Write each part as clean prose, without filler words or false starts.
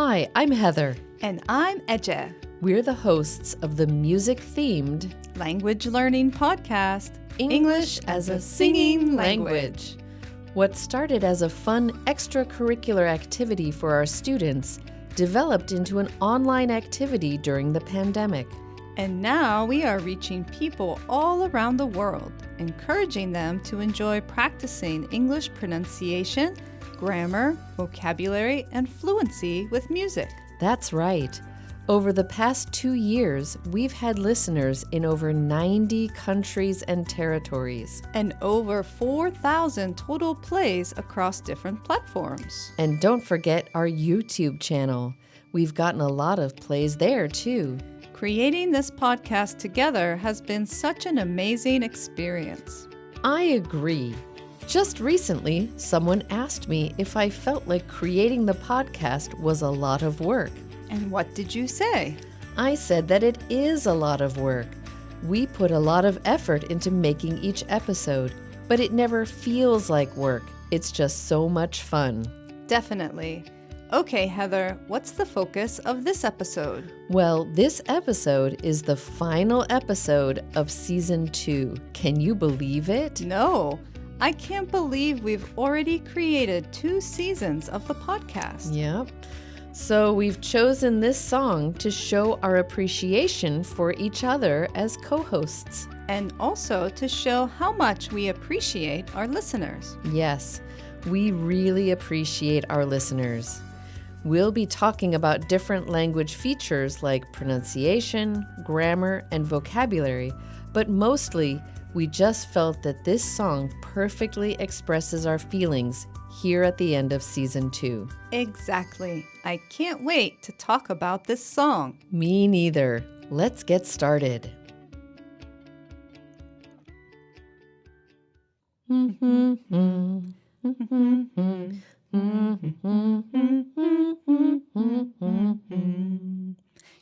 Hi, I'm Heather. And I'm Eje. We're the hosts of the music-themed language learning podcast, English as a Singing Language. What started as a fun extracurricular activity for our students developed into an online activity during the pandemic. And now we are reaching people all around the world, encouraging them to enjoy practicing English pronunciation, grammar, vocabulary, and fluency with music. That's right. Over the past 2 years, we've had listeners in over 90 countries and territories. And over 4,000 total plays across different platforms. And don't forget our YouTube channel. We've gotten a lot of plays there, too. Creating this podcast together has been such an amazing experience. I agree. Just recently, someone asked me if I felt like creating the podcast was a lot of work. And what did you say? I said that it is a lot of work. We put a lot of effort into making each episode, but it never feels like work. It's just so much fun. Definitely. Okay, Heather, what's the focus of this episode? Well, this episode is the final episode of Season 2. Can you believe it? No, I can't believe we've already created 2 seasons of the podcast. Yep. So we've chosen this song to show our appreciation for each other as co-hosts. And also to show how much we appreciate our listeners. Yes, we really appreciate our listeners. We'll be talking about different language features like pronunciation, grammar, and vocabulary, but mostly we just felt that this song perfectly expresses our feelings here at the end of Season 2. Exactly. I can't wait to talk about this song. Me neither. Let's get started.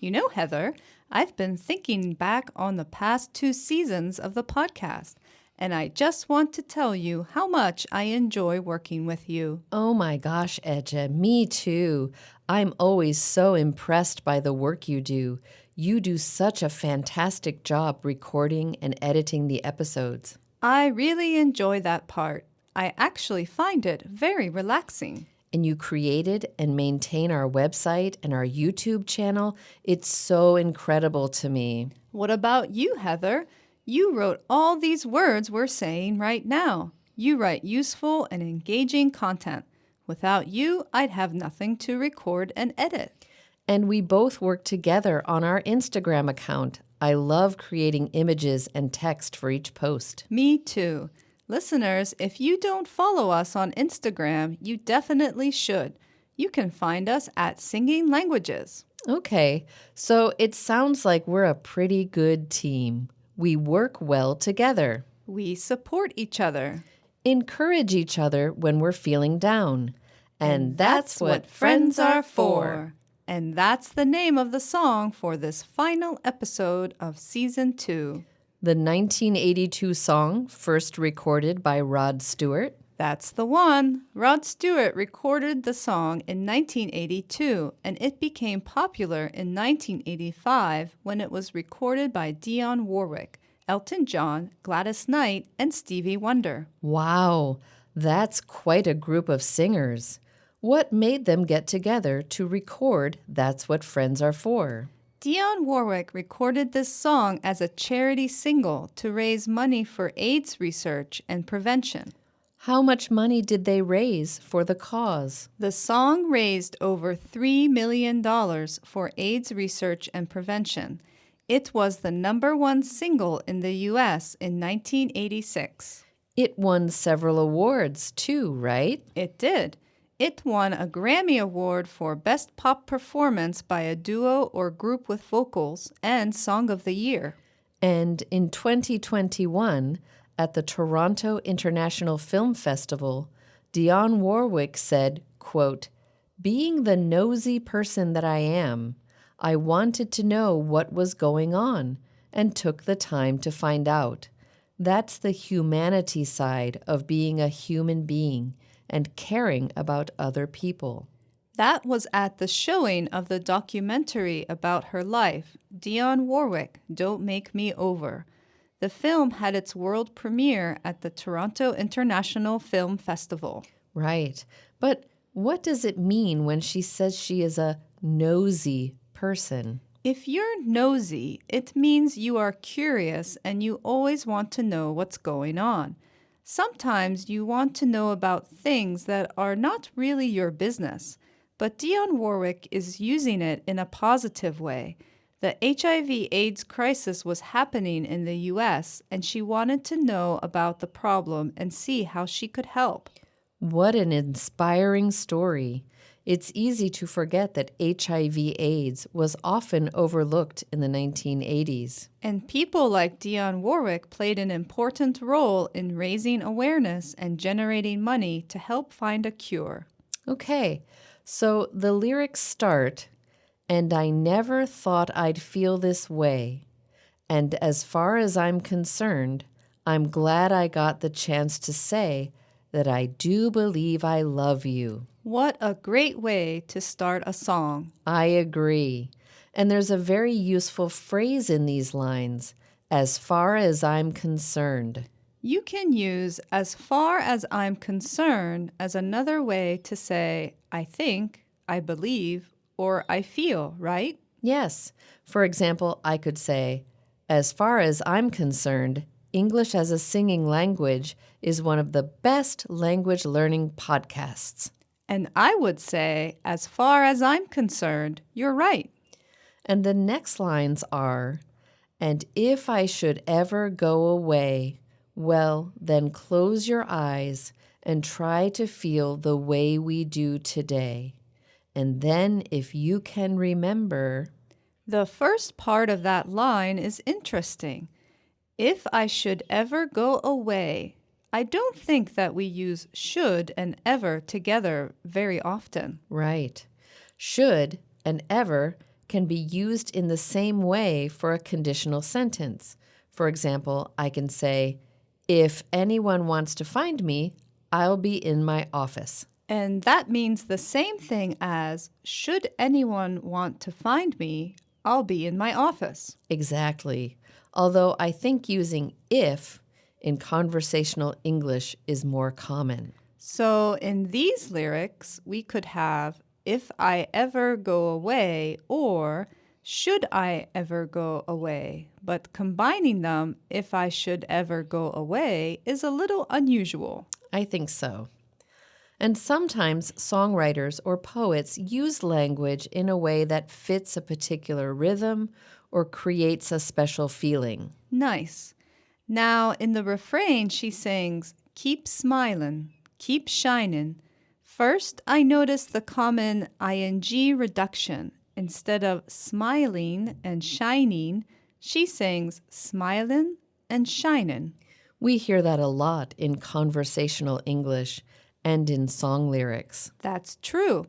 You know, Heather, I've been thinking back on the past 2 seasons of the podcast, and I just want to tell you how much I enjoy working with you. Oh my gosh, Eje, me too. I'm always so impressed by the work you do. You do such a fantastic job recording and editing the episodes. I really enjoy that part. I actually find it very relaxing. And you created and maintain our website and our YouTube channel. It's so incredible to me. What about you, Heather? You wrote all these words we're saying right now. You write useful and engaging content. Without you, I'd have nothing to record and edit. And we both work together on our Instagram account. I love creating images and text for each post. Me too. Listeners, if you don't follow us on Instagram, you definitely should. You can find us at Singing Languages. Okay, so it sounds like we're a pretty good team. We work well together. We support each other. Encourage each other when we're feeling down. And that's what friends are for. And that's the name of the song for this final episode of Season 2. The 1982 song, first recorded by Rod Stewart. That's the one. Rod Stewart recorded the song in 1982, and it became popular in 1985 when it was recorded by Dionne Warwick, Elton John, Gladys Knight, and Stevie Wonder. Wow, that's quite a group of singers. What made them get together to record That's What Friends Are For? Dionne Warwick recorded this song as a charity single to raise money for AIDS research and prevention. How much money did they raise for the cause? The song raised over $3 million for AIDS research and prevention. It was the #1 single in the U.S. in 1986. It won several awards too, right? It did. It won a Grammy Award for Best Pop Performance by a Duo or Group with Vocals and Song of the Year. And in 2021, at the Toronto International Film Festival, Dionne Warwick said, quote, "Being the nosy person that I am, I wanted to know what was going on and took the time to find out. That's the humanity side of being a human being and caring about other people." That was at the showing of the documentary about her life, Dionne Warwick, Don't Make Me Over. The film had its world premiere at the Toronto International Film Festival. Right. But what does it mean when she says she is a nosy person? If you're nosy, it means you are curious and you always want to know what's going on. Sometimes you want to know about things that are not really your business, but Dionne Warwick is using it in a positive way. The HIV/AIDS crisis was happening in the US, and she wanted to know about the problem and see how she could help. What an inspiring story. It's easy to forget that HIV/AIDS was often overlooked in the 1980s. And people like Dionne Warwick played an important role in raising awareness and generating money to help find a cure. Okay, so the lyrics start, "And I never thought I'd feel this way. And as far as I'm concerned, I'm glad I got the chance to say that I do believe I love you." What a great way to start a song. I agree. And there's a very useful phrase in these lines, "as far as I'm concerned." You can use as far as I'm concerned as another way to say I think, I believe, or I feel, right? Yes. For example, I could say, "As far as I'm concerned, English as a singing language is one of the best language learning podcasts." And I would say, as far as I'm concerned, you're right. And the next lines are, "And if I should ever go away, well, then close your eyes and try to feel the way we do today. And then if you can remember..." The first part of that line is interesting. If I should ever go away, I don't think that we use should and ever together very often. Right. Should and ever can be used in the same way for a conditional sentence. For example, I can say, "If anyone wants to find me, I'll be in my office." And that means the same thing as, should anyone want to find me, I'll be in my office. Exactly. Although I think using if in conversational English is more common. So in these lyrics, we could have, if I ever go away, or should I ever go away. But combining them, if I should ever go away, is a little unusual. I think so. And sometimes songwriters or poets use language in a way that fits a particular rhythm or creates a special feeling. Nice. Now, in the refrain, she sings, keep smilin', keep shinin'. First, I noticed the common ing reduction. Instead of smiling and shining, she sings smilin' and shinin'. We hear that a lot in conversational English and in song lyrics. That's true.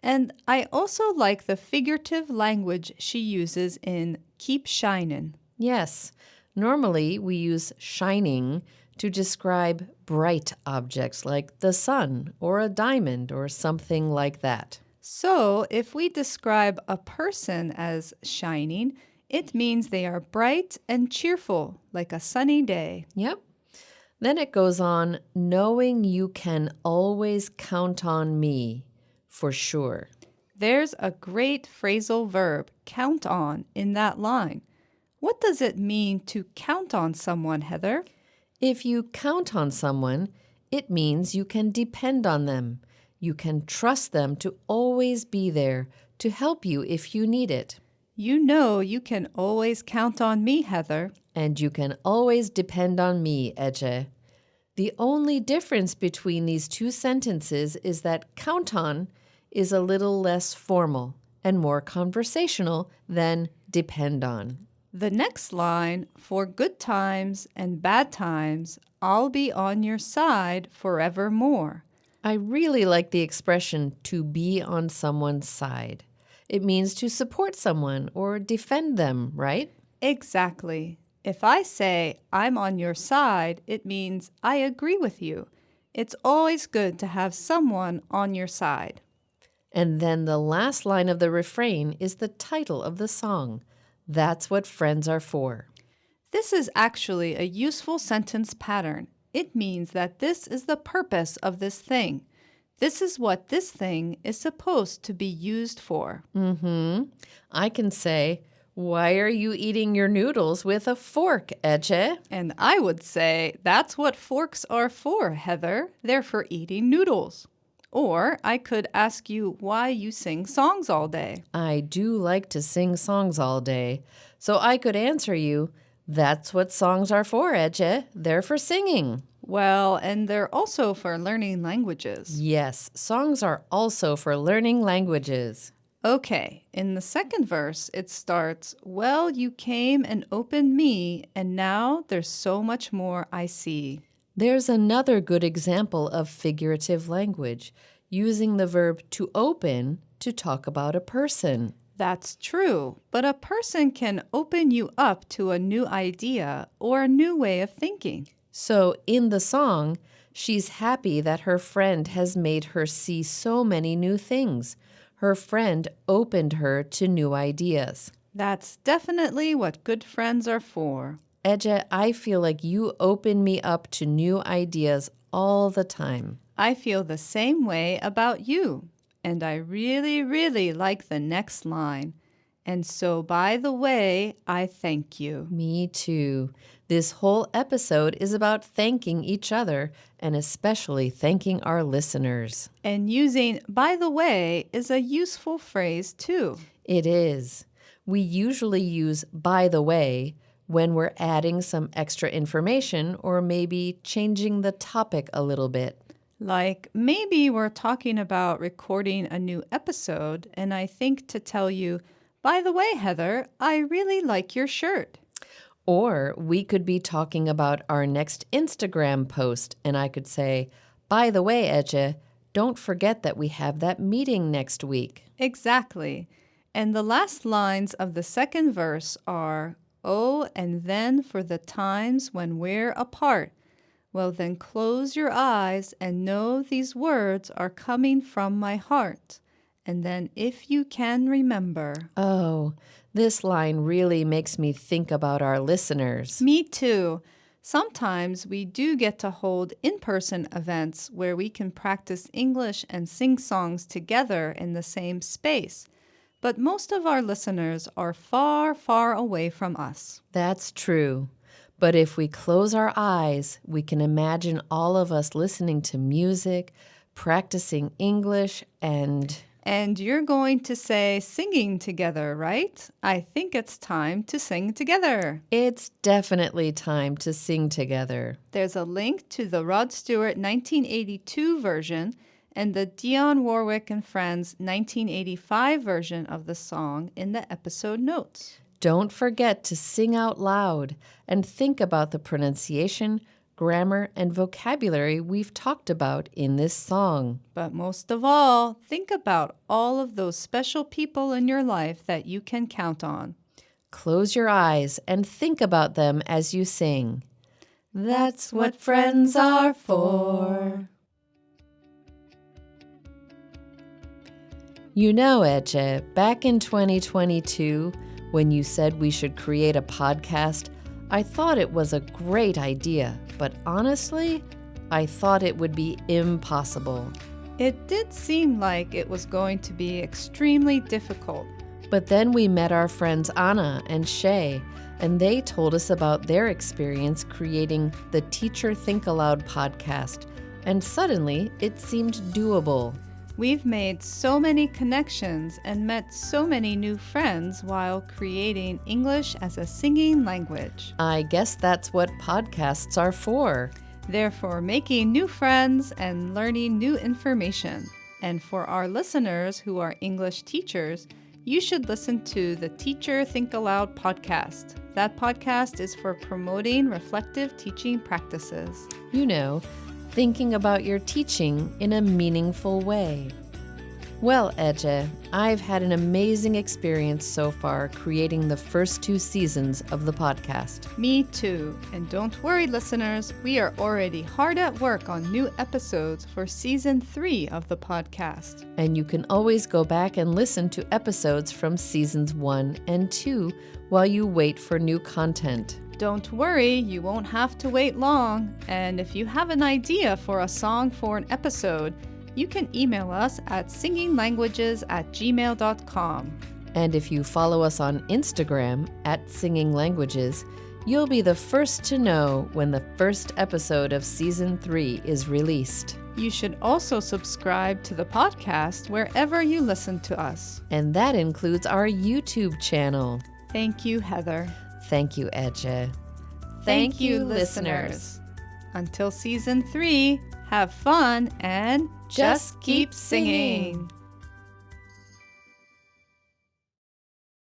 And I also like the figurative language she uses in keep shinin'. Yes. Normally, we use shining to describe bright objects like the sun or a diamond or something like that. So, if we describe a person as shining, it means they are bright and cheerful, like a sunny day. Yep. Then it goes on, knowing you can always count on me, for sure. There's a great phrasal verb, count on, in that line. What does it mean to count on someone, Heather? If you count on someone, it means you can depend on them. You can trust them to always be there to help you if you need it. You know you can always count on me, Heather. And you can always depend on me, Eche. The only difference between these two sentences is that count on is a little less formal and more conversational than depend on. The next line, for good times and bad times, I'll be on your side forevermore. I really like the expression to be on someone's side. It means to support someone or defend them, right? Exactly. If I say I'm on your side, it means I agree with you. It's always good to have someone on your side. And then the last line of the refrain is the title of the song. That's what friends are for. This is actually a useful sentence pattern. It means that this is the purpose of this thing. This is what this thing is supposed to be used for. I can say, why are you eating your noodles with a fork, Eche? And I would say, that's what forks are for, Heather. They're for eating noodles. Or I could ask you why you sing songs all day. I do like to sing songs all day. So I could answer you, that's what songs are for, Eche. They're for singing. Well, and they're also for learning languages. Yes, songs are also for learning languages. Okay, in the second verse, it starts, well, you came and opened me, and now there's so much more I see. There's another good example of figurative language, using the verb to open to talk about a person. That's true, but a person can open you up to a new idea or a new way of thinking. So in the song, she's happy that her friend has made her see so many new things. Her friend opened her to new ideas. That's definitely what good friends are for. Eje, I feel like you open me up to new ideas all the time. I feel the same way about you. And I really, really like the next line. And so, by the way, I thank you. Me too. This whole episode is about thanking each other and especially thanking our listeners. And using by the way is a useful phrase too. It is. We usually use by the way when we're adding some extra information or maybe changing the topic a little bit. Like maybe we're talking about recording a new episode and I think to tell you, by the way, Heather, I really like your shirt. Or we could be talking about our next Instagram post and I could say, by the way, Eche, don't forget that we have that meeting next week. Exactly. And the last lines of the second verse are, oh, and then for the times when we're apart. Well, then close your eyes and know these words are coming from my heart. And then if you can remember. Oh, this line really makes me think about our listeners. Me too. Sometimes we do get to hold in-person events where we can practice English and sing songs together in the same space. But most of our listeners are far, far away from us. That's true. But if we close our eyes, we can imagine all of us listening to music, practicing English, and you're going to say singing together, right? I think it's time to sing together. It's definitely time to sing together. There's a link to the Rod Stewart 1982 version and the Dionne Warwick and Friends 1985 version of the song in the episode notes. Don't forget to sing out loud and think about the pronunciation, grammar, and vocabulary we've talked about in this song. But most of all, think about all of those special people in your life that you can count on. Close your eyes and think about them as you sing. That's what friends are for. You know, Eche, back in 2022, when you said we should create a podcast, I thought it was a great idea, but honestly, I thought it would be impossible. It did seem like it was going to be extremely difficult. But then we met our friends Anna and Shay, and they told us about their experience creating the Teacher Think Aloud podcast, and suddenly it seemed doable. We've made so many connections and met so many new friends while creating English as a singing language. I guess that's what podcasts are for. They're for making new friends and learning new information. And for our listeners who are English teachers, you should listen to the Teacher Think Aloud podcast. That podcast is for promoting reflective teaching practices. You know, thinking about your teaching in a meaningful way. Well, Eje, I've had an amazing experience so far creating the first 2 seasons of the podcast. Me too. And don't worry, listeners, we are already hard at work on new episodes for season 3 of the podcast. And you can always go back and listen to episodes from seasons 1 and 2 while you wait for new content. Don't worry, you won't have to wait long. And if you have an idea for a song for an episode, you can email us at singinglanguages@gmail.com. And if you follow us on Instagram at Singing Languages, you'll be the first to know when the first episode of season 3 is released. You should also subscribe to the podcast wherever you listen to us. And that includes our YouTube channel. Thank you, Heather. Thank you, Eje. Thank you, listeners. Until season 3, have fun and just keep singing.